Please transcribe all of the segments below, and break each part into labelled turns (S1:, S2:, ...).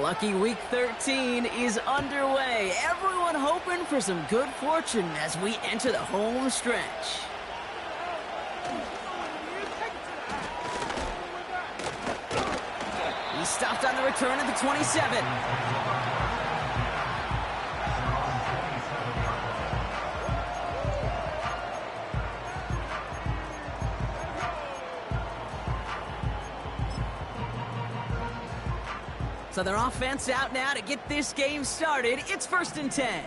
S1: Lucky Week 13 is underway. Everyone hoping for some good fortune as we enter the home stretch. He's stopped on the return at the 27. So their offense out now to get this game started. It's 1st and 10.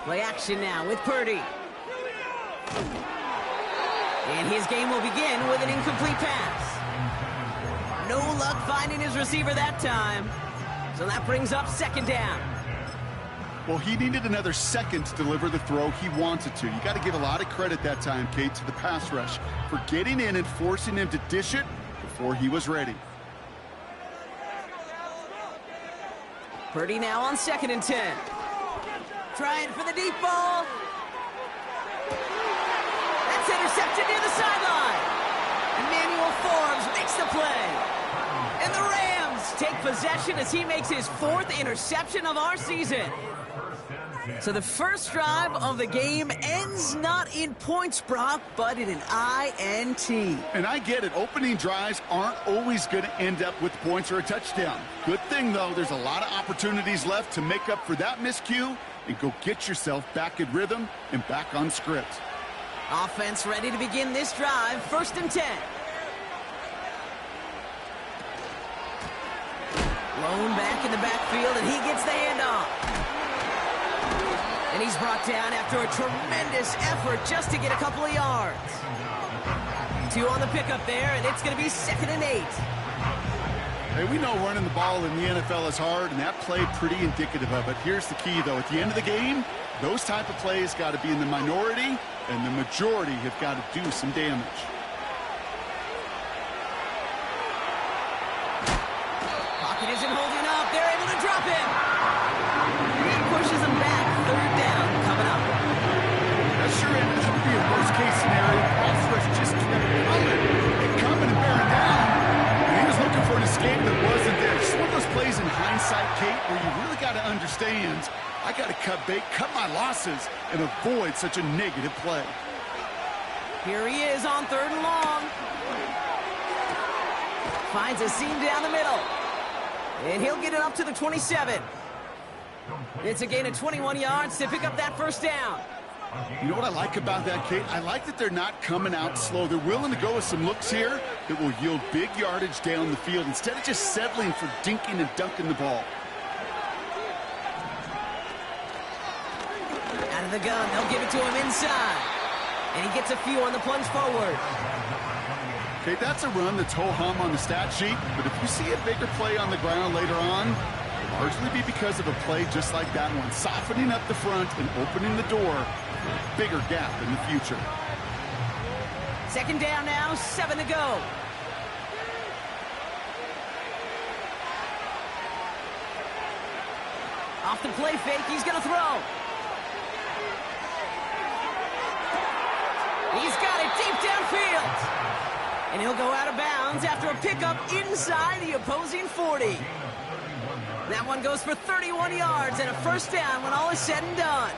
S1: Play action now with Purdy. And his game will begin with an incomplete pass. No luck finding his receiver that time. So that brings up 2nd down.
S2: Well, he needed another second to deliver the throw he wanted to. You got to give a lot of credit that time, Kate, to the pass rush for getting in and forcing him to dish it before he was ready.
S1: Purdy now on 2nd and 10. Trying for the deep ball. That's intercepted near the sideline. Emmanuel Forbes makes the play. And the Rams take possession as he makes his 4th interception of our season. So the first drive of the game ends not in points, Brock, but in an INT.
S2: And I get it. Opening drives aren't always going to end up with points or a touchdown. Good thing, though, there's a lot of opportunities left to make up for that miscue and go get yourself back in rhythm and back on script.
S1: Offense ready to begin this drive. 1st and 10. Lone back in the backfield, and he gets the handoff. And he's brought down after a tremendous effort just to get a couple of yards. 2 on the pickup there, and it's going to be 2nd and 8.
S2: Hey, we know running the ball in the NFL is hard, and that play pretty indicative of it. Here's the key, though. At the end of the game, those type of plays got to be in the minority, and the majority have got to do some damage.
S1: Pocket isn't holding up. They're able to drop it. That pushes them back. 3rd down coming up.
S2: That sure ended up being a worst-case scenario. Pass rush just kept coming and bearing down. And he was looking for an escape that wasn't there. Just one of those plays in hindsight, Kate, where you really got to understand, I got to cut bait, cut my losses, and avoid such a negative play.
S1: Here he is on 3rd and long. Finds a seam down the middle. And he'll get it up to the 27. It's a gain of 21 yards to pick up that 1st down.
S2: You know what I like about that, Kate? I like that they're not coming out slow. They're willing to go with some looks here that will yield big yardage down the field instead of just settling for dinking and dunking the ball.
S1: Out of the gun, they'll give it to him inside. And he gets a few on the plunge forward.
S2: Okay, that's a run that's ho-hum on the stat sheet, but if you see a bigger play on the ground later on, it'll largely be because of a play just like that one, softening up the front and opening the door for a bigger gap in the future.
S1: 2nd down now, 7 to go. Off the play fake, he's going to throw. He's got it deep downfield. And he'll go out of bounds after a pickup inside the opposing 40. That one goes for 31 yards and a 1st down when all is said and done.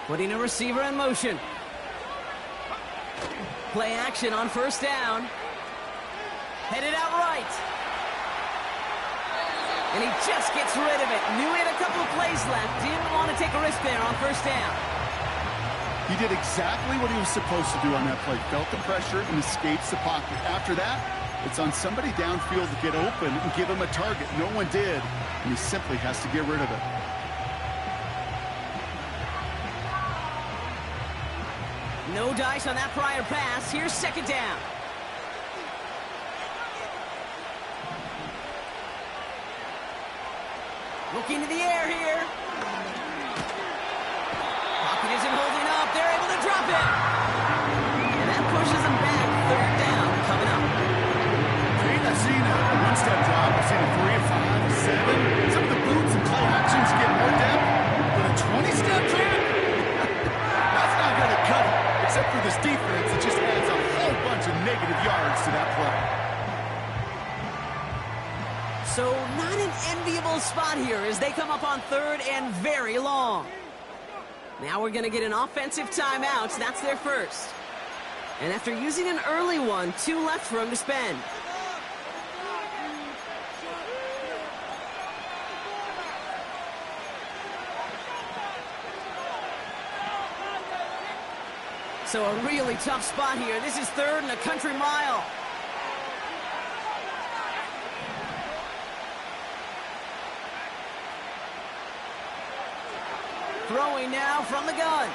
S1: Putting a receiver in motion. Play action on 1st down. Headed out right. And he just gets rid of it. Knew he had a couple of plays left. Didn't want to take a risk there on 1st down.
S2: He did exactly what he was supposed to do on that play. Felt the pressure and escapes the pocket. After that, it's on somebody downfield to get open and give him a target. No one did, and he simply has to get rid of it.
S1: No dice on that prior pass. Here's 2nd down. Looking to the air here. Pocket isn't holding up. They're able to drop it. And that pushes them back. 3rd down coming up.
S2: Kate, I've seen a one-step drop. I've seen a 3, a 5, a 7. Some of the boots and play actions get more depth. But a 20-step drop? That's not going to this defense, it just adds a whole bunch of negative yards to that play.
S1: So not an enviable spot here as they come up on third and very long. Now we're going to get an offensive timeout. That's their first. And after using an early one, 2 left for them to spend. So a really tough spot here. This is third and a country mile. Throwing now from the gun.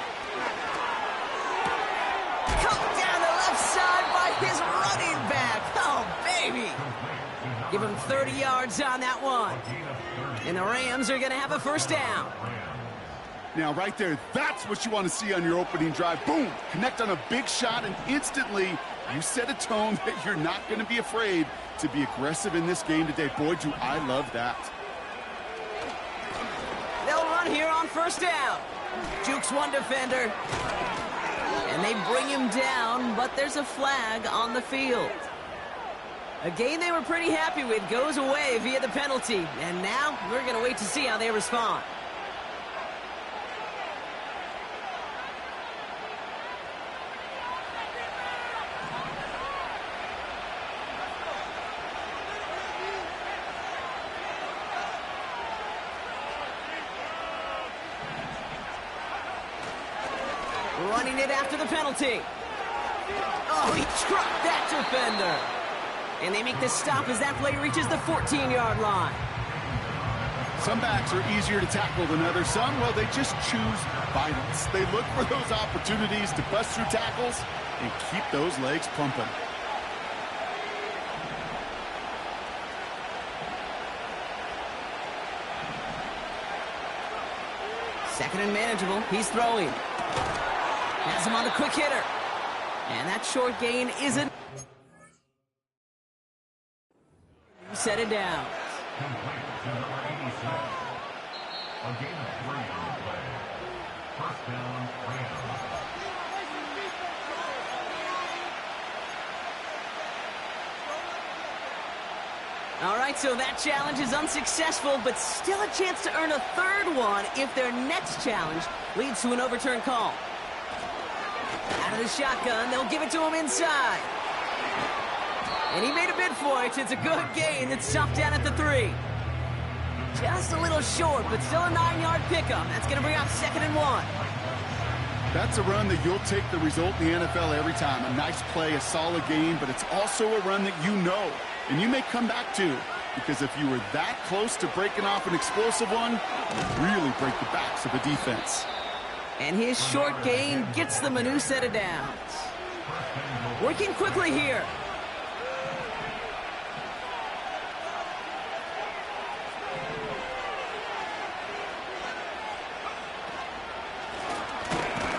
S1: Cut down the left side by his running back. Oh, baby. Give him 30 yards on that one. And the Rams are going to have a first down.
S2: Now, right there, that's what you want to see on your opening drive. Boom! Connect on a big shot, and instantly you set a tone that you're not going to be afraid to be aggressive in this game today. Boy, do I love that.
S1: They'll run here on first down. Jukes one defender. And they bring him down, but there's a flag on the field. A game they were pretty happy with goes away via the penalty. And now we're going to wait to see how they respond. Running it after the penalty. Oh, he trucked that defender. And they make the stop as that play reaches the 14-yard line.
S2: Some backs are easier to tackle than others. Some, well, they just choose violence. They look for those opportunities to bust through tackles and keep those legs pumping.
S1: Second and manageable. He's throwing. Has him on the quick hitter. And that short gain isn't. Set it down. All right, so that challenge is unsuccessful, but still a chance to earn a third one if their next challenge leads to an overturned call. Out of the shotgun, they'll give it to him inside. And he made a bid for it. It's a good gain. It's stopped down at the 3. Just a little short, but still a 9-yard pickup. That's going to bring up 2nd and 1.
S2: That's a run that you'll take the result in the NFL every time. A nice play, a solid game, but it's also a run that you know, and you may come back to. Because if you were that close to breaking off an explosive one, you really break the backs of the defense.
S1: And his short gain gets them a new set of downs. Working quickly here.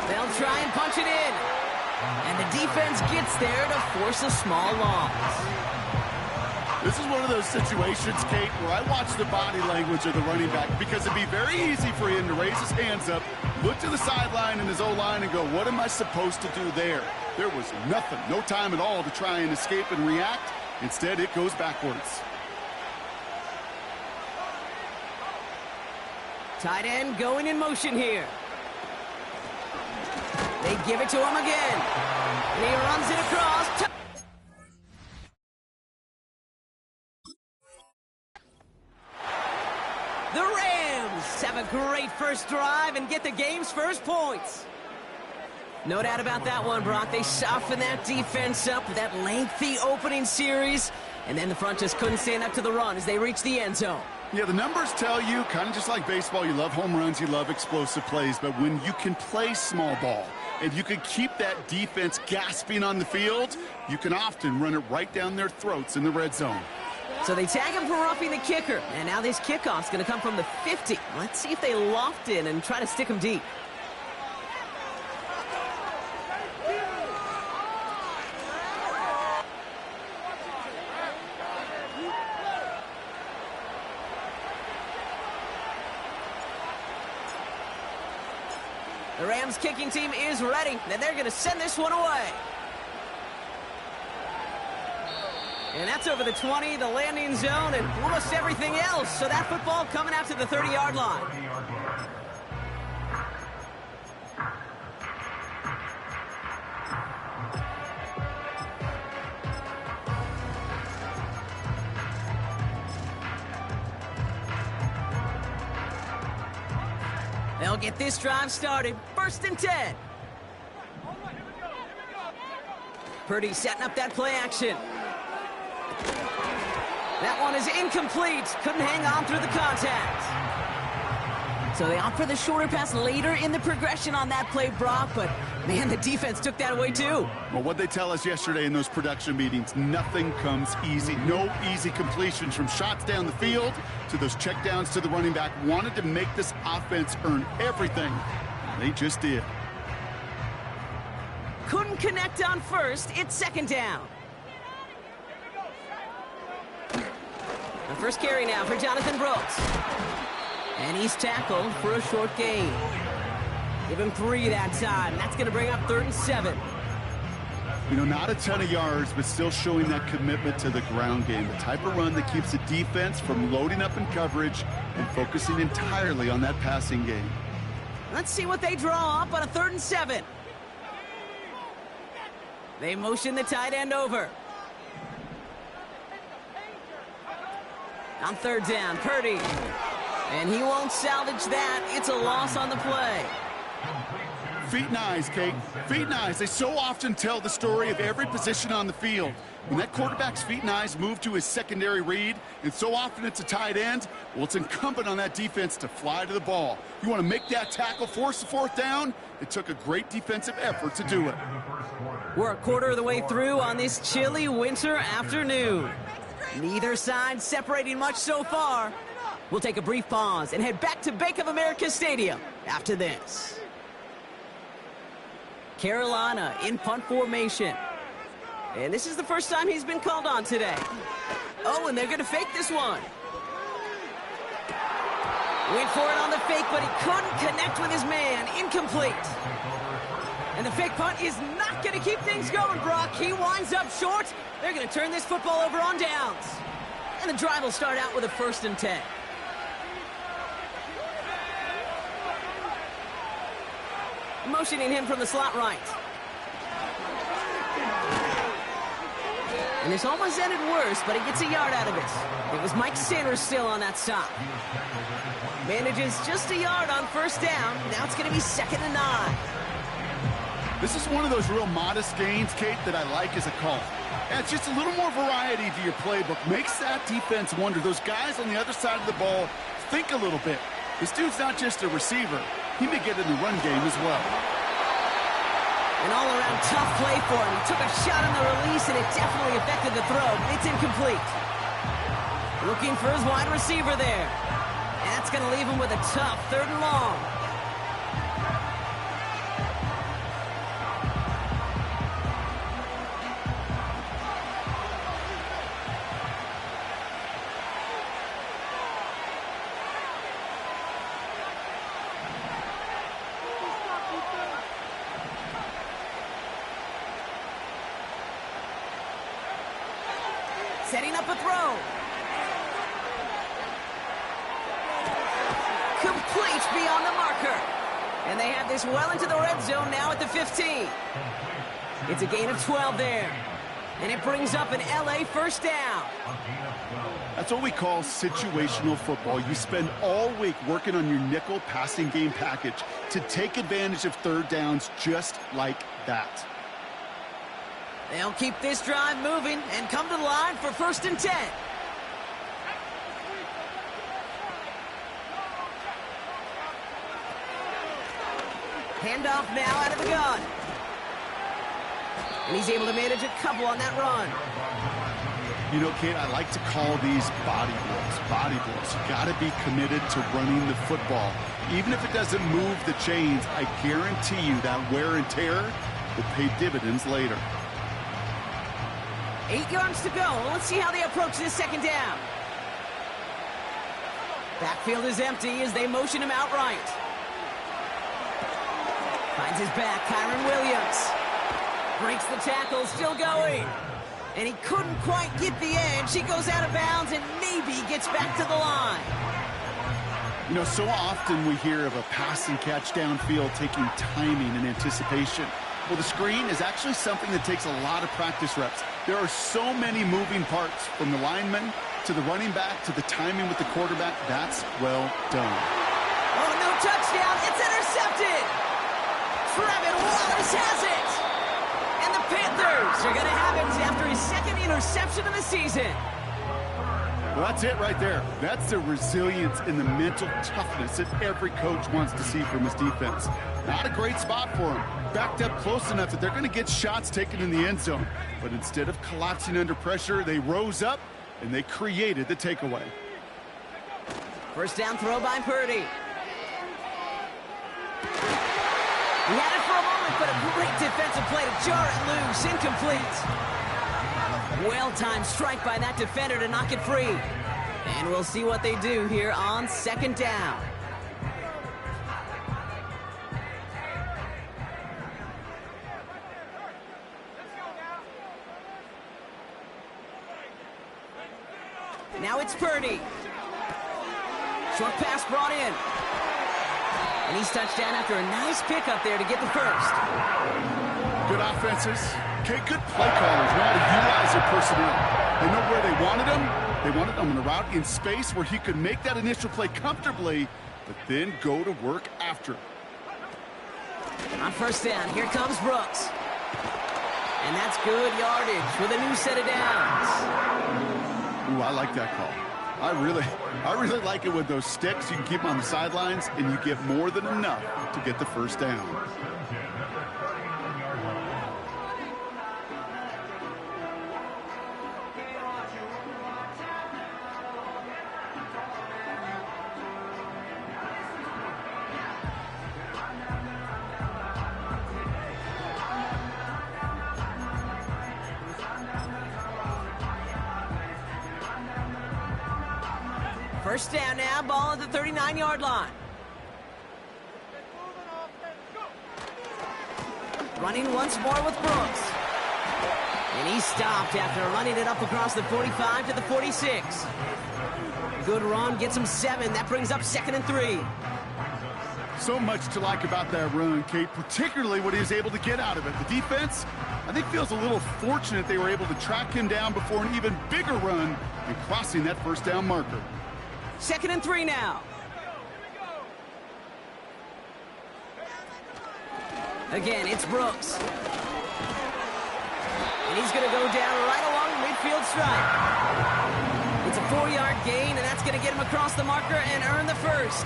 S1: They'll try and punch it in. And the defense gets there to force a small loss.
S2: This is one of those situations, Kate, where I watch the body language of the running back because it'd be very easy for him to raise his hands up, look to the sideline in his O-line and go, what am I supposed to do there? There was nothing, no time at all to try and escape and react. Instead, it goes backwards.
S1: Tight end going in motion here. They give it to him again. And he runs it across. The Rams have a great first drive and get the game's first points. No doubt about that one, Brock. They softened that defense up with that lengthy opening series, and then the front just couldn't stand up to the run as they reached the end zone.
S2: Yeah, the numbers tell you, kind of just like baseball, you love home runs, you love explosive plays, but when you can play small ball and you can keep that defense gasping on the field, you can often run it right down their throats in the red zone.
S1: So they tag him for roughing the kicker, and now this kickoff's going to come from the 50. Let's see if they loft in and try to stick him deep. The Rams kicking team is ready, and they're going to send this one away. And that's over the 20, the landing zone, and almost everything else. So that football coming out to the 30-yard line. They'll get this drive started. 1st and 10. Purdy setting up that play action. That one is incomplete. Couldn't hang on through the contact. So they opt for the shorter pass later in the progression on that play, Brock. But, man, the defense took that away, too.
S2: Well, what they tell us yesterday in those production meetings, nothing comes easy. No easy completions from shots down the field to those checkdowns to the running back. Wanted to make this offense earn everything. They just did.
S1: Couldn't connect on first. It's 2nd down. The first carry now for Jonathan Brooks. And he's tackled for a short gain. Give him 3 that time. That's going to bring up 3rd and 7.
S2: You know, not a ton of yards, but still showing that commitment to the ground game. The type of run that keeps the defense from loading up in coverage and focusing entirely on that passing game.
S1: Let's see what they draw up on a 3rd and 7. They motion the tight end over. On 3rd down, Purdy. And he won't salvage that. It's a loss on the play.
S2: Feet and eyes, Kate. Feet and eyes. They so often tell the story of every position on the field. When that quarterback's feet and eyes move to his secondary read, and so often it's a tight end, well, it's incumbent on that defense to fly to the ball. You want to make that tackle, force the 4th down? It took a great defensive effort to do it.
S1: We're a quarter of the way through on this chilly winter afternoon. Neither side separating much so far. We'll take a brief pause and head back to Bank of America Stadium after this. Carolina in punt formation. And this is the first time he's been called on today. Oh, and they're going to fake this one. Went for it on the fake, but he couldn't connect with his man. Incomplete. And the fake punt is not going to keep things going, Brock. He winds up short. They're going to turn this football over on downs. And the drive will start out with a 1st and 10. Motioning him from the slot right. And this almost ended worse, but he gets a yard out of it. It was Mike Sanders still on that stop. Manages just a yard on 1st down. Now it's going to be 2nd and 9.
S2: This is one of those real modest gains, Kate, that I like as a call. Adds just a little more variety to your playbook. Makes that defense wonder. Those guys on the other side of the ball think a little bit. This dude's not just a receiver. He may get in the run game as well.
S1: An all-around tough play for him. He took a shot on the release, and it definitely affected the throw. It's incomplete. Looking for his wide receiver there. And that's going to leave him with a tough 3rd and long. Setting up a throw. Complete beyond the marker. And they have this well into the red zone now at the 15. It's a gain of 12 there. And it brings up an LA 1st down.
S2: That's what we call situational football. You spend all week working on your nickel passing game package to take advantage of 3rd downs just like that.
S1: They'll keep this drive moving and come to the line for 1st and 10. Handoff now out of the gun. And he's able to manage a couple on that run.
S2: You know, Kate, I like to call these body blows. Body blows. You got to be committed to running the football. Even if it doesn't move the chains, I guarantee you that wear and tear will pay dividends later.
S1: 8 yards to go. Let's see how they approach this 2nd down. Backfield is empty as they motion him outright. Finds his back, Kyron Williams. Breaks the tackle, still going. And he couldn't quite get the edge. He goes out of bounds and maybe gets back to the line.
S2: You know, so often we hear of a pass and catch downfield taking timing and anticipation. Well, the screen is actually something that takes a lot of practice reps. There are so many moving parts, from the lineman to the running back to the timing with the quarterback. That's well done.
S1: Oh, no touchdown. It's intercepted. Trevin Wallace has it. And the Panthers are going to have it after his second interception of the season.
S2: Well, that's it right there. That's the resilience and the mental toughness that every coach wants to see from his defense. Not a great spot for him. Backed up close enough that they're going to get shots taken in the end zone. But instead of collapsing under pressure, they rose up and they created the takeaway.
S1: First down throw by Purdy. He had it for a moment, but a great defensive play to jar it loose. Incomplete. Well-timed strike by that defender to knock it free. And we'll see what they do here on second down. Now it's Purdy. Short pass brought in. And he's touched down after a nice pickup there to get the first.
S2: Good offenses. Okay, good play callers know how to utilize their personnel. They know where they wanted him. They wanted him on the route in space where he could make that initial play comfortably, but then go to work after.
S1: On first down, here comes Brooks. And that's good yardage with a new set of downs.
S2: Ooh, I like that call. I really like it with those sticks. You can keep them on the sidelines, and you get more than enough to get the first down.
S1: First down now, ball at the 39-yard line. Running once more with Brooks. And he stopped after running it up across the 45 to the 46. Good run, gets him 7. That brings up 2nd and 3.
S2: So much to like about that run, Kate, particularly what he was able to get out of it. The defense, I think, feels a little fortunate they were able to track him down before an even bigger run and crossing that first down marker.
S1: 2nd and 3 now. Again, it's Brooks. And he's going to go down right along the midfield stripe. It's a 4-yard gain, and that's going to get him across the marker and earn the first.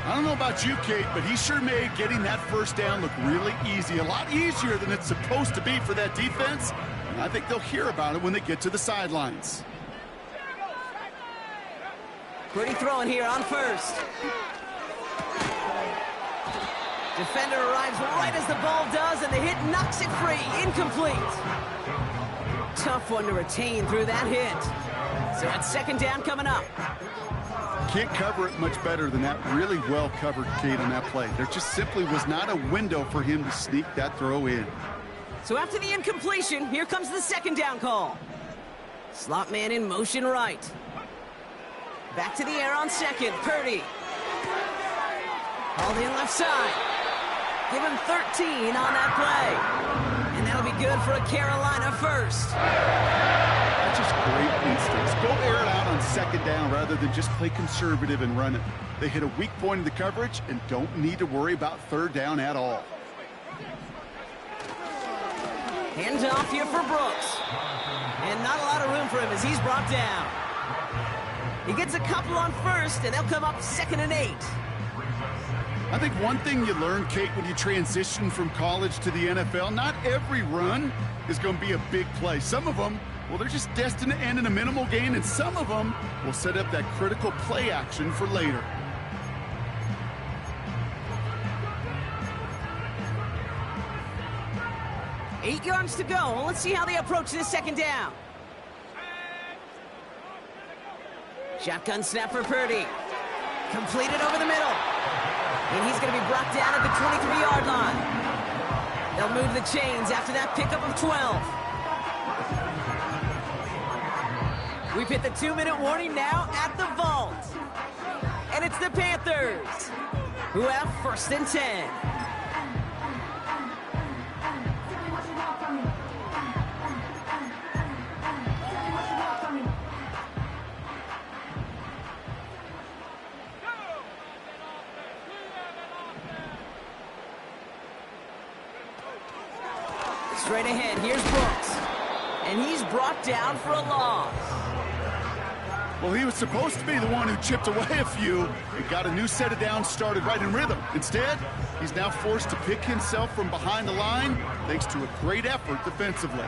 S2: I don't know about you, Kate, but he sure made getting that first down look really easy. A lot easier than it's supposed to be for that defense. And I think they'll hear about it when they get to the sidelines.
S1: Pretty throwing here on first. Defender arrives right as the ball does, and the hit knocks it free. Incomplete. Tough one to retain through that hit. So it's 2nd down coming up.
S2: Can't cover it much better than that. Really well covered, Kate, on that play. There just simply was not a window for him to sneak that throw in.
S1: So after the incompletion, here comes the 2nd down call. Slot man in motion right. Back to the air on 2nd. Purdy. Hauled in left side. Give him 13 on that play. And that'll be good for a Carolina first.
S2: That's just great instincts. Go air it out on 2nd down rather than just play conservative and run it. They hit a weak point in the coverage and don't need to worry about 3rd down at all.
S1: Hands off here for Brooks. And not a lot of room for him as he's brought down. He gets a couple on first, and they'll come up 2nd and 8.
S2: I think one thing you learn, Kate, when you transition from college to the NFL, not every run is going to be a big play. Some of them, well, they're just destined to end in a minimal gain, and some of them will set up that critical play action for later.
S1: Eight yards to go. Let's see how they approach this 2nd down. Shotgun snap for Purdy. Completed over the middle. And he's going to be brought down at the 23-yard line. They'll move the chains after that pickup of 12. We've hit the 2-minute warning now at the vault. And it's the Panthers, who have 1st and 10. Straight ahead, here's Brooks. And he's brought down for a loss.
S2: Well, he was supposed to be the one who chipped away a few and got a new set of downs started right in rhythm. Instead, he's now forced to pick himself from behind the line thanks to a great effort defensively.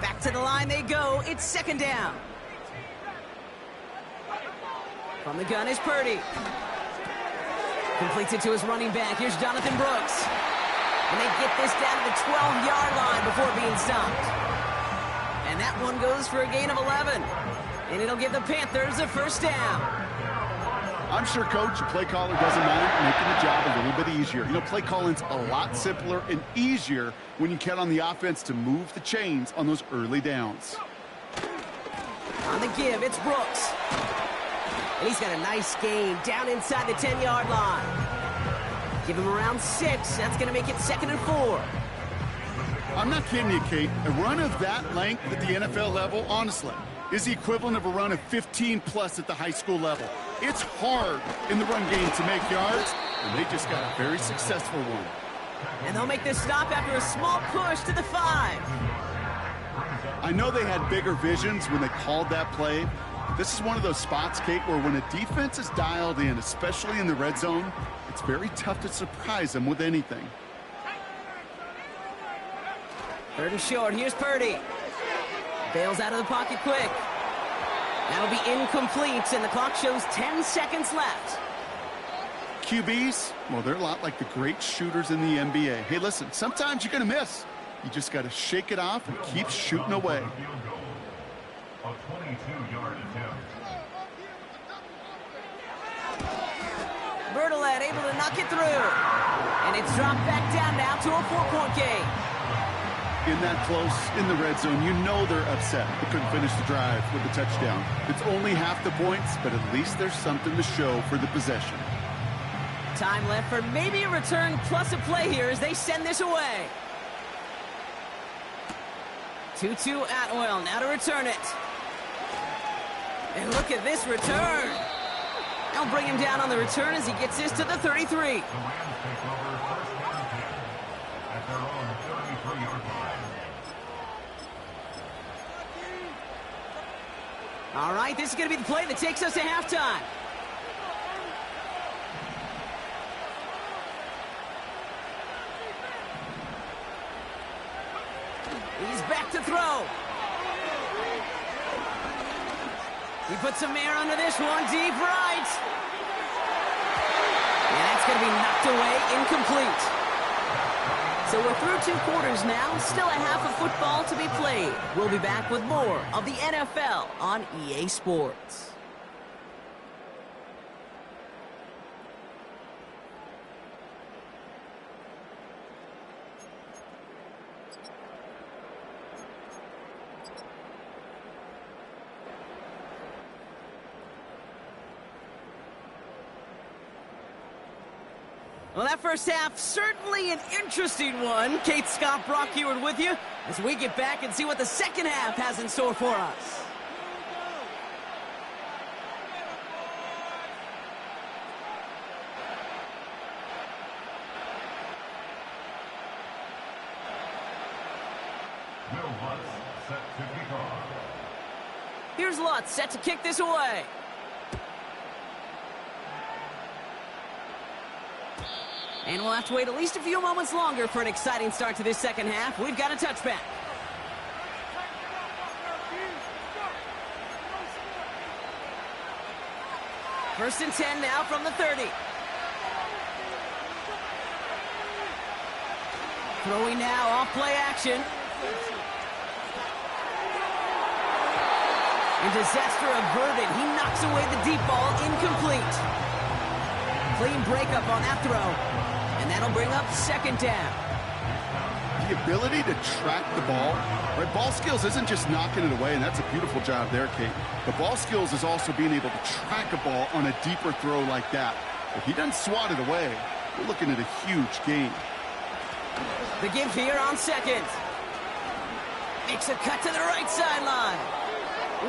S1: Back to the line they go. It's 2nd down. From the gun is Purdy. Completes it to his running back. Here's Jonathan Brooks. And they get this down to the 12-yard line before being stopped. And that one goes for a gain of 11. And it'll give the Panthers a 1st down.
S2: I'm sure, Coach, the play caller doesn't mind making the job a little bit easier. You know, play calling's a lot simpler and easier when you count on the offense to move the chains on those early downs.
S1: On the give, it's Brooks. And he's got a nice gain down inside the 10-yard line. Give him around 6. That's going to make it 2nd and 4.
S2: I'm not kidding you, Kate. A run of that length at the NFL level, honestly, is the equivalent of a run of 15-plus at the high school level. It's hard in the run game to make yards, and they just got a very successful one.
S1: And they'll make this stop after a small push to the 5.
S2: I know they had bigger visions when they called that play. This is one of those spots, Kate, where when a defense is dialed in, especially in the red zone, it's very tough to surprise them with anything.
S1: 3rd and short. Here's Purdy. Bails out of the pocket quick. That'll be incomplete, and the clock shows 10 seconds left.
S2: QBs, well, they're a lot like the great shooters in the NBA. Hey, listen, sometimes you're going to miss. You just got to shake it off and keep shooting away.
S3: A 22-yard attempt.
S1: Bertolet able to knock it through. And it's dropped back down now to a 4-point game.
S2: In that close, in the red zone, you know they're upset. They couldn't finish the drive with a touchdown. It's only half the points, but at least there's something to show for the possession.
S1: Time left for maybe a return plus a play here as they send this away. 2-2 Atwell, now to return it. And look at this return. They'll bring him down on the return as he gets this to the 33.
S3: The Rams take over 1st and 10 at their own 33-yard line.
S1: All right, this is going to be the play that takes us to halftime. He's back to throw. He puts some air under this one, deep right. And that's going to be knocked away, incomplete. So we're through 2 quarters now, still a half of football to be played. We'll be back with more of the NFL on EA Sports. Well, that first half, certainly an interesting one. Kate, Scott, Brock Heward with you as we get back and see what the second half has in store for us.
S3: Will Lutz set to kick off.
S1: Here's Lutz set to kick this away. And we'll have to wait at least a few moments longer for an exciting start to this second half. We've got a touchback. First and 10 now from the 30. Throwing now off play action. And disaster averted. He knocks away the deep ball, incomplete. Clean breakup on that throw. And that'll bring up second down.
S2: The ability to track the ball, right? Ball skills isn't just knocking it away, and that's a beautiful job there, Kate. The ball skills is also being able to track a ball on a deeper throw like that. If he doesn't swat it away, we're looking at a huge gain.
S1: The give here on second. Makes a cut to the right sideline.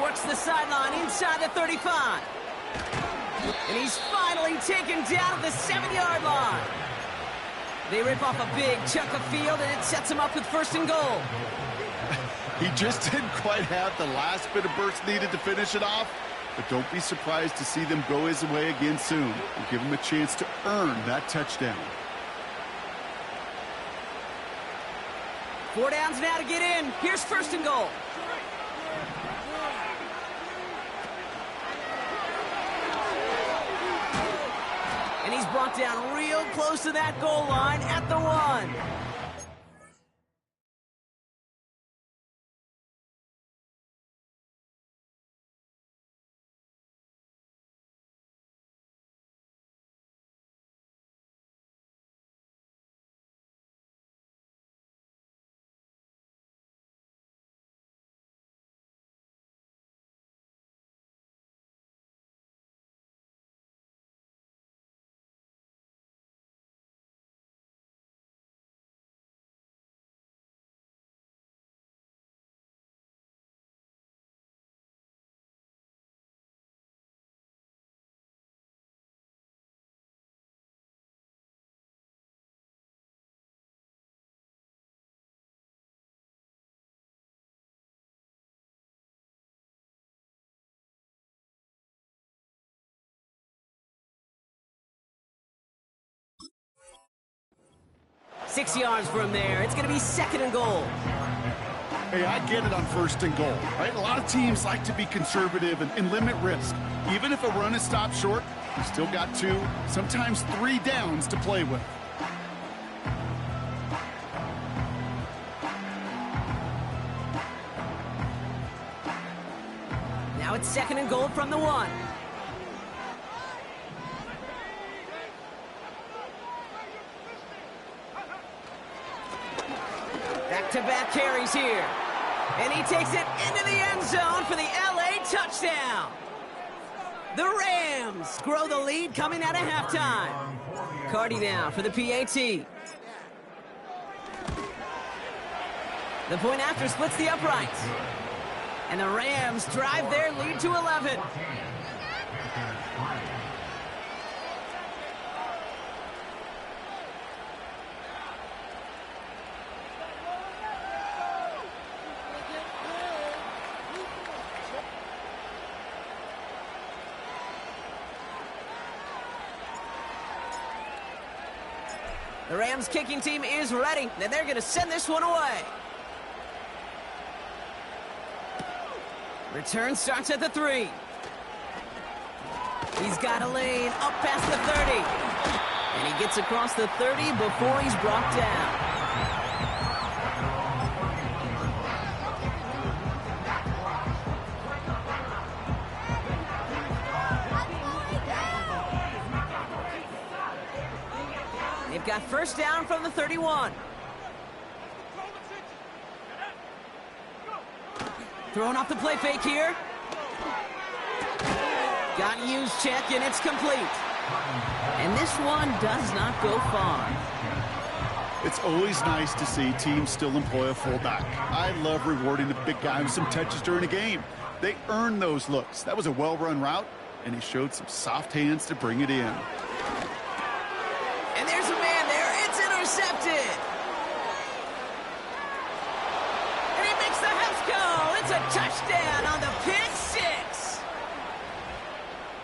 S1: Works the sideline inside the 35. And he's finally taken down at the 7-yard line. They rip off a big chunk of field, and it sets him up with first and goal.
S2: He just didn't quite have the last bit of burst needed to finish it off, but don't be surprised to see them go his way again soon and give him a chance to earn that touchdown.
S1: 4 downs now to get in. Here's first and goal. And he's brought down real close to that goal line at the 1. Six yards from there. It's going to be second and goal.
S2: Hey, I get it on first and goal, right? A lot of teams like to be conservative and limit risk. Even if a run is stopped short, you still got 2, sometimes 3 downs to play with.
S1: Now it's second and goal from the 1. Back-to-back carries here. And he takes it into the end zone for the LA touchdown. The Rams grow the lead coming out of halftime. Cardi now for the PAT. The point after splits the uprights. And the Rams drive their lead to 11. The Rams kicking team is ready, and they're going to send this one away. Return starts at the 3. He's got a lane up past the 30. And he gets across the 30 before he's brought down. They've got first down from the 31. Throwing off the play fake here. Got used check, and it's complete. And this one does not go far.
S2: It's always nice to see teams still employ a fullback. I love rewarding the big guy with some touches during a game. They earn those looks. That was a well-run route, and he showed some soft hands to bring it in.
S1: And there's a man there. It's intercepted. And he makes the house go. It's a touchdown on the pick six.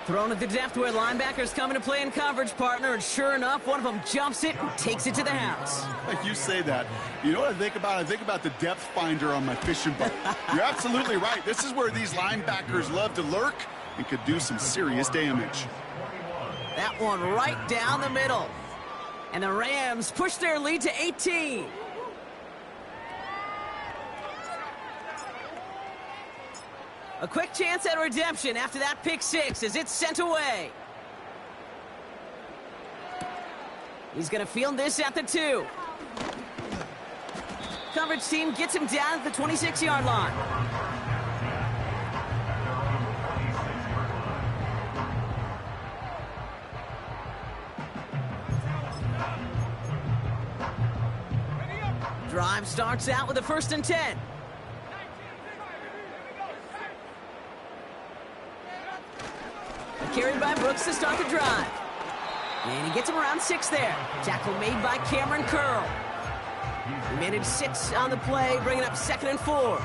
S1: Thrown at the depth where linebackers come into play in coverage, partner, and sure enough, one of them jumps it and takes it to the house.
S2: You say that. You know what I think about? I think about the depth finder on my fishing boat. You're absolutely right. This is where these linebackers love to lurk and could do some serious damage.
S1: That one right down the middle. And the Rams push their lead to 18. A quick chance at redemption after that pick six as it's sent away. He's going to field this at the 2. Coverage team gets him down at the 26-yard line. Drive starts out with a 1st and 10. Carried by Brooks to start the drive. And he gets him around 6 there. Tackle made by Cameron Curl. He managed 6 on the play, bringing up 2nd and 4.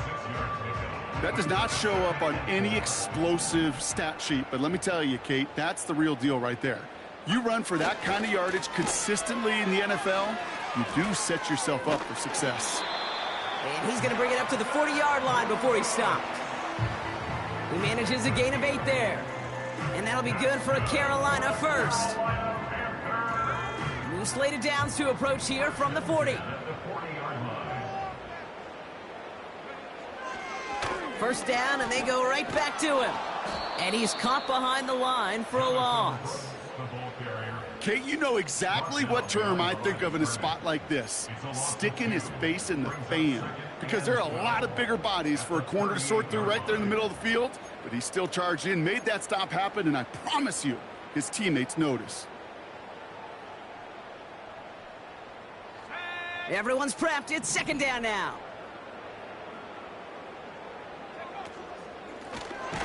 S2: That does not show up on any explosive stat sheet, but let me tell you, Kate, that's the real deal right there. You run for that kind of yardage consistently in the NFL, you do set yourself up for success.
S1: And he's going to bring it up to the 40-yard line before he stopped. He manages a gain of 8 there. And that'll be good for a Carolina first. New slated downs to approach here from the 40. First down, and they go right back to him. And he's caught behind the line for a loss.
S2: Kate, you know exactly what term I think of in a spot like this. Sticking his face in the fan. Because there are a lot of bigger bodies for a corner to sort through right there in the middle of the field. But he still charged in, made that stop happen, and I promise you, his teammates notice.
S1: Everyone's prepped. It's 2nd down now.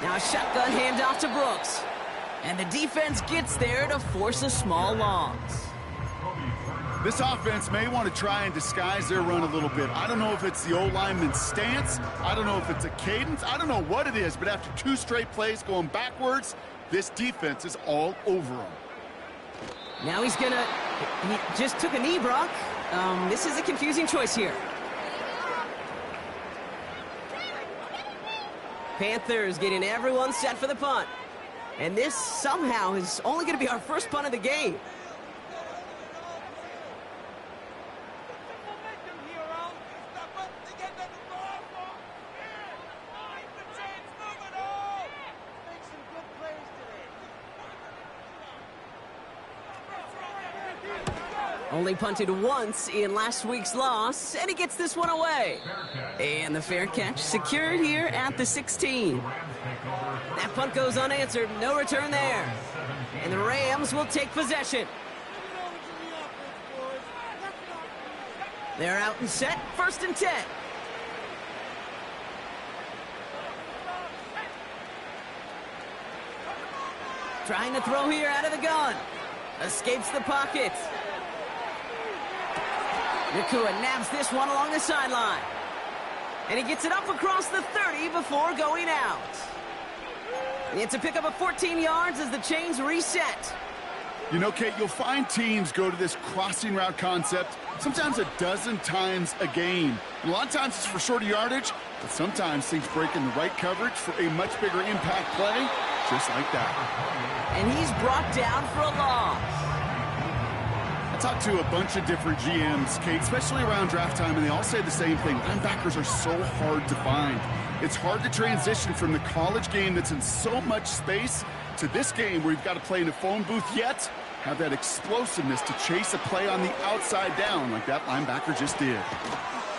S1: Now a shotgun handoff to Brooks. And the defense gets there to force a small loss.
S2: This offense may want to try and disguise their run a little bit. I don't know if it's the O-lineman's stance. I don't know if it's a cadence. I don't know what it is, but after 2 straight plays going backwards, this defense is all over them.
S1: Now he just took a knee, Brock. This is a confusing choice here. Panthers getting everyone set for the punt. And this somehow is only going to be our first punt of the game. Only punted once in last week's loss, and he gets this one away. And the fair catch secured here at the 16. That punt goes unanswered, no return there. And the Rams will take possession. They're out and set, 1st and 10. Trying to throw here out of the gun. Escapes the pocket. Nakua nabs this one along the sideline. And he gets it up across the 30 before going out. It's a pickup of 14 yards as the chains reset.
S2: You know, Kate, you'll find teams go to this crossing route concept sometimes a dozen times a game. And a lot of times it's for shorter yardage, but sometimes things break in the right coverage for a much bigger impact play, just like that.
S1: And he's brought down for a loss.
S2: I talked to a bunch of different GMs, Kate, especially around draft time, and they all say the same thing. Linebackers are so hard to find. It's hard to transition from the college game that's in so much space to this game where you've got to play in a phone booth, yet have that explosiveness to chase a play on the outside down like that linebacker just did.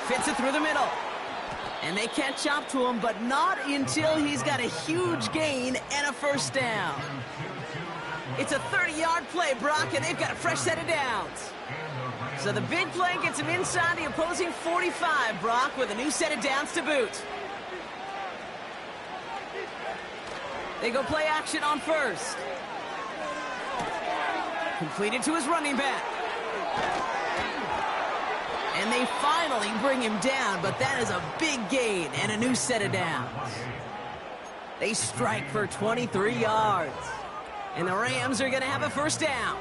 S1: Fits it through the middle. And they catch up to him, but not until he's got a huge gain and a first down. It's a 30-yard play, Brock, and they've got a fresh set of downs. So the big play gets him inside the opposing 45, Brock, with a new set of downs to boot. They go play action on first. Completed to his running back. And they finally bring him down, but that is a big gain and a new set of downs. They strike for 23 yards. And the Rams are going to have a first down.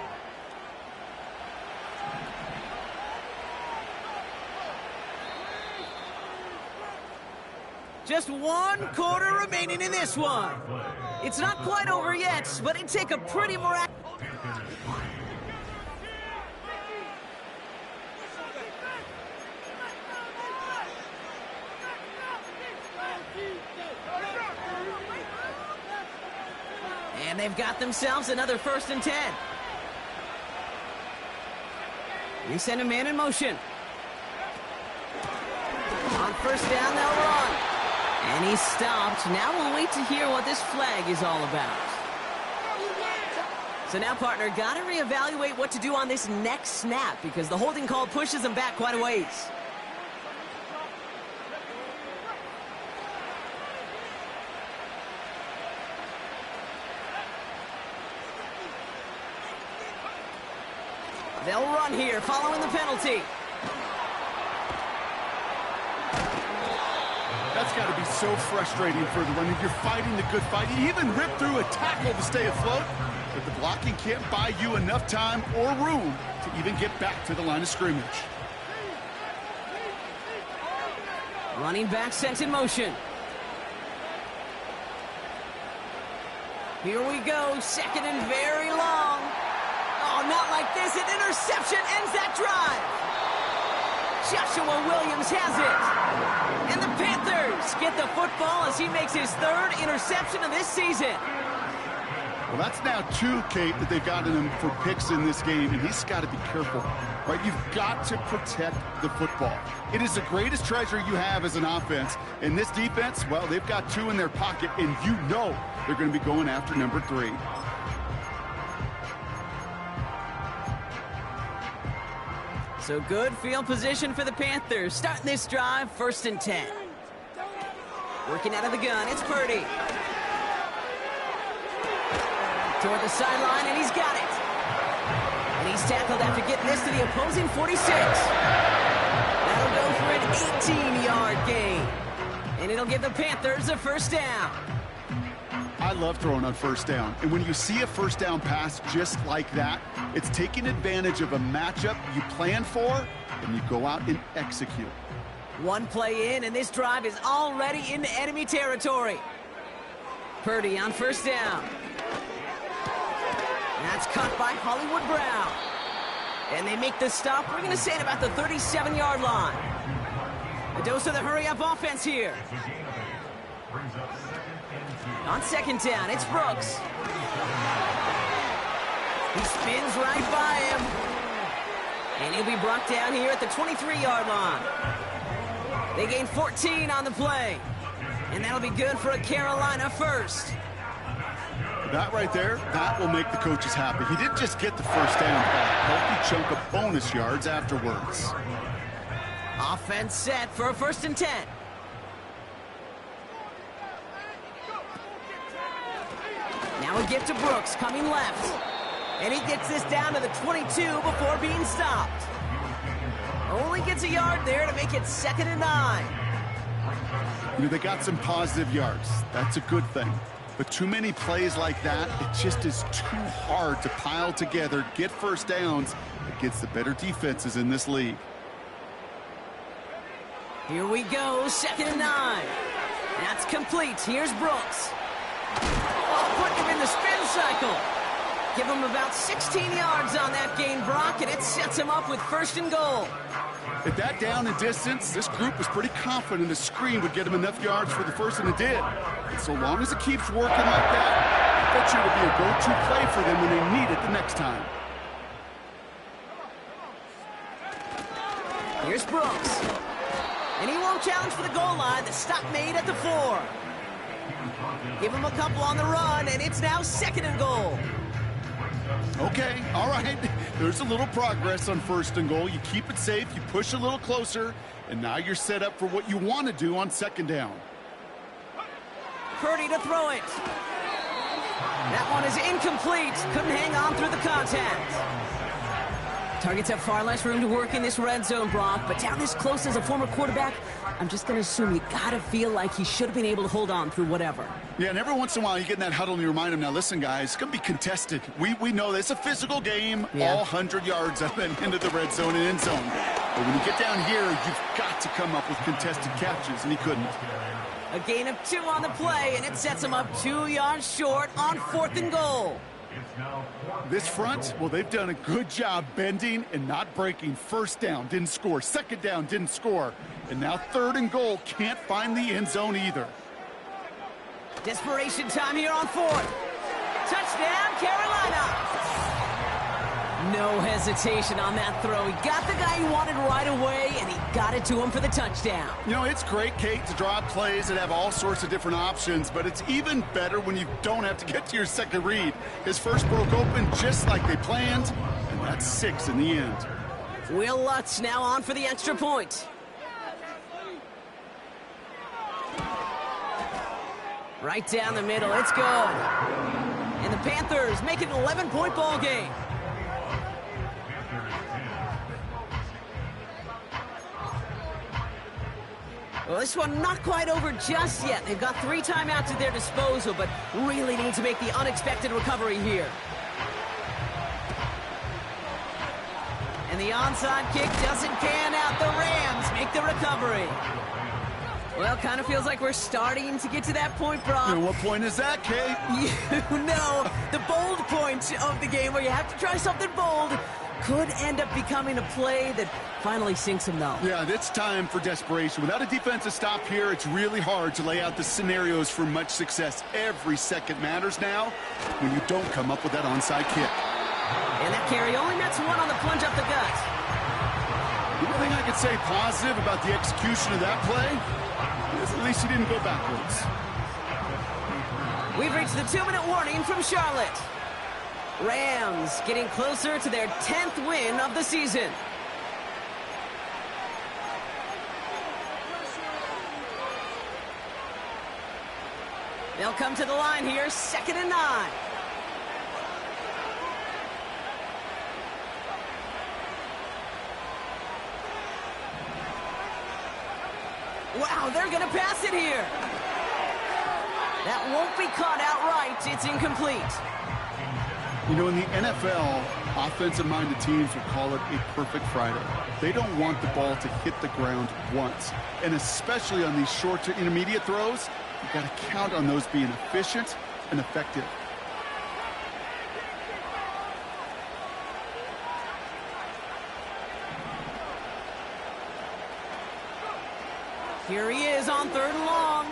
S1: Just 1 quarter remaining in this one. It's not quite over yet, but it'd take a pretty miraculous... And they've got themselves another 1st and 10. They send a man in motion. On 1st down, they'll run. And he's stopped. Now we'll wait to hear what this flag is all about. So now, partner, got to reevaluate what to do on this next snap because the holding call pushes them back quite a ways. They'll run here following the penalty.
S2: That's got to be so frustrating for the runner. You're fighting the good fight. You even rip through a tackle to stay afloat, but the blocking can't buy you enough time or room to even get back to the line of scrimmage.
S1: Running back sent in motion. Here we go, 2nd and very long. Oh, not like this. An interception ends that drive. Joshua Williams has it. And the Panthers get the football as he makes his 3rd interception of this season.
S2: Well, that's now 2, Kate, that they've gotten him for picks in this game, and he's got to be careful, right? You've got to protect the football. It is the greatest treasure you have as an offense. And this defense, well, they've got 2 in their pocket, and you know they're going to be going after number 3.
S1: So good field position for the Panthers. Starting this drive, 1st and 10. Working out of the gun, it's Purdy. Toward the sideline, and he's got it. And he's tackled after getting this to the opposing 46. That'll go for an 18-yard gain. And it'll give the Panthers a 1st down.
S2: I love throwing on 1st down. And when you see a 1st down pass just like that, it's taking advantage of a matchup you plan for, and you go out and execute.
S1: One play in, and this drive is already into enemy territory. Purdy on 1st down. That's caught by Hollywood Brown. And they make the stop. We're going to say at about the 37-yard line. A dose of the hurry-up offense here. On 2nd down, it's Brooks. He spins right by him. And he'll be brought down here at the 23-yard line. They gain 14 on the play. And that'll be good for a Carolina 1st.
S2: That right there, that will make the coaches happy. He didn't just get the 1st down, but a healthy chunk of bonus yards afterwards.
S1: Offense set for a 1st and 10. Now a give to Brooks, coming left. And he gets this down to the 22 before being stopped. Only gets a yard there to make it 2nd and 9.
S2: You know, they got some positive yards. That's a good thing. But too many plays like that, it just is too hard to pile together, get 1st downs against the better defenses in this league.
S1: Here we go, 2nd and 9. That's complete. Here's Brooks. Oh, putting him in the spin cycle. Give him about 16 yards on that gain, Brock, and it sets him up with 1st and goal.
S2: At that down and distance, this group was pretty confident the screen would get him enough yards for the 1st, and it did. And so long as it keeps working like that, I bet you it'll be a go-to play for them when they need it the next time.
S1: Here's Brooks. And he won't challenge for the goal line. The stop made at the 4. Give him a couple on the run, and it's now 2nd and goal.
S2: Okay, all right. There's a little progress on 1st and goal. You keep it safe, you push a little closer, and now you're set up for what you want to do on 2nd down.
S1: Purdy to throw it. That one is incomplete. Couldn't hang on through the contact. Targets have far less room to work in this red zone, Brock, but down this close as a former quarterback, I'm just going to assume you got to feel like he should have been able to hold on through whatever.
S2: Yeah, and every once in a while you get in that huddle and you remind him, now listen, guys, it's going to be contested. We know this. It's a physical game, all 100 yards up and into the red zone and end zone. But when you get down here, you've got to come up with contested catches, and he couldn't.
S1: A gain of 2 on the play, and it sets him up 2 yards short on 4th and goal.
S2: This front, well, they've done a good job bending and not breaking. 1st down, didn't score. 2nd down, didn't score. And now 3rd and goal, can't find the end zone either.
S1: Desperation time here on 4th. Touchdown, Carolina. No hesitation on that throw. He got the guy he wanted right away, and he got it to him for the touchdown.
S2: You know, it's great, Kate, to draw plays that have all sorts of different options, but it's even better when you don't have to get to your second read. His first broke open just like they planned, and that's 6 in the end.
S1: Will Lutz now on for the extra point. Right down the middle, it's good. And the Panthers make it an 11-point ball game. Well, this one not quite over just yet. They've got 3 timeouts at their disposal, but really need to make the unexpected recovery here. And the onside kick doesn't pan out. The Rams make the recovery. Well, kind of feels like we're starting to get to that point, Brock.
S2: And what point is that, Kate?
S1: You know, the bold point of the game where you have to try something bold could end up becoming a play that finally sinks him, though.
S2: Yeah, it's time for desperation. Without a defensive stop here, it's really hard to lay out the scenarios for much success. Every second matters now when you don't come up with that onside kick.
S1: And that carry only nets 1 on the plunge up the gut.
S2: The only thing I could say positive about the execution of that play is at least he didn't go backwards.
S1: We've reached the 2-minute warning from Charlotte. Rams getting closer to their 10th win of the season. They'll come to the line here, 2nd and 9. Wow, they're going to pass it here. That won't be caught outright. It's incomplete.
S2: You know, in the NFL, offensive-minded teams will call it a perfect Friday. They don't want the ball to hit the ground once. And especially on these short to intermediate throws, you've got to count on those being efficient and effective.
S1: Here he is on 3rd and long.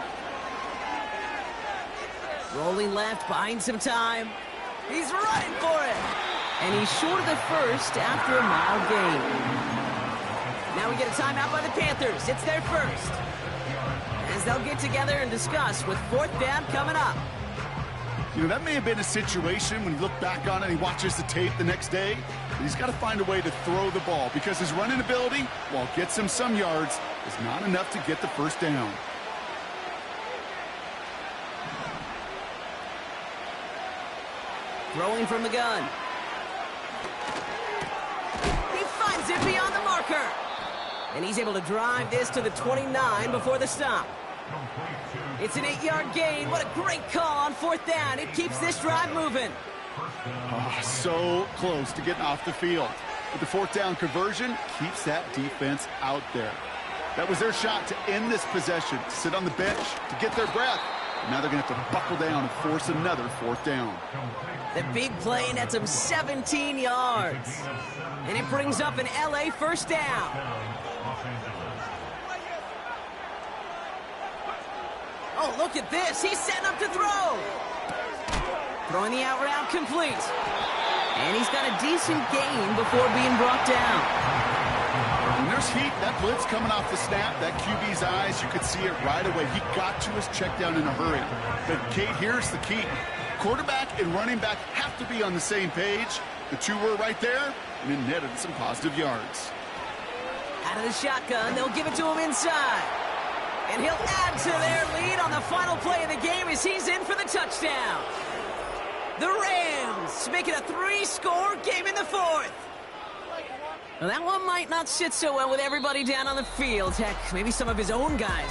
S1: Rolling left, buying some time. He's running for it. And he's short of the first after a mild gain. Now we get a timeout by the Panthers. It's their first. As they'll get together and discuss with 4th down coming up.
S2: You know, that may have been a situation when you look back on it and he watches the tape the next day. But he's got to find a way to throw the ball because his running ability, while it gets him some yards, is not enough to get the first down.
S1: Throwing from the gun. He finds it beyond the marker. And he's able to drive this to the 29 before the stop. It's an 8-yard gain. What a great call on 4th down. It keeps this drive moving.
S2: Oh, so close to getting off the field. But the 4th down conversion keeps that defense out there. That was their shot to end this possession, to sit on the bench, to get their breath. Now they're going to have to buckle down and force another 4th down.
S1: The big play nets him 17 yards. And it brings up an LA first down. Oh, look at this. He's setting up to throw. Throwing the out route complete. And he's got a decent gain before being brought down.
S2: When there's heat, that blitz coming off the snap, that QB's eyes, you could see it right away. He got to his check down in a hurry. But, Kate, here's the key. Quarterback and running back have to be on the same page. The two were right there, and it netted some positive yards.
S1: Out of the shotgun, they'll give it to him inside. And he'll add to their lead on the final play of the game as he's in for the touchdown. The Rams make it a 3-score game in the 4th. Well, that one might not sit so well with everybody down on the field. Heck, maybe some of his own guys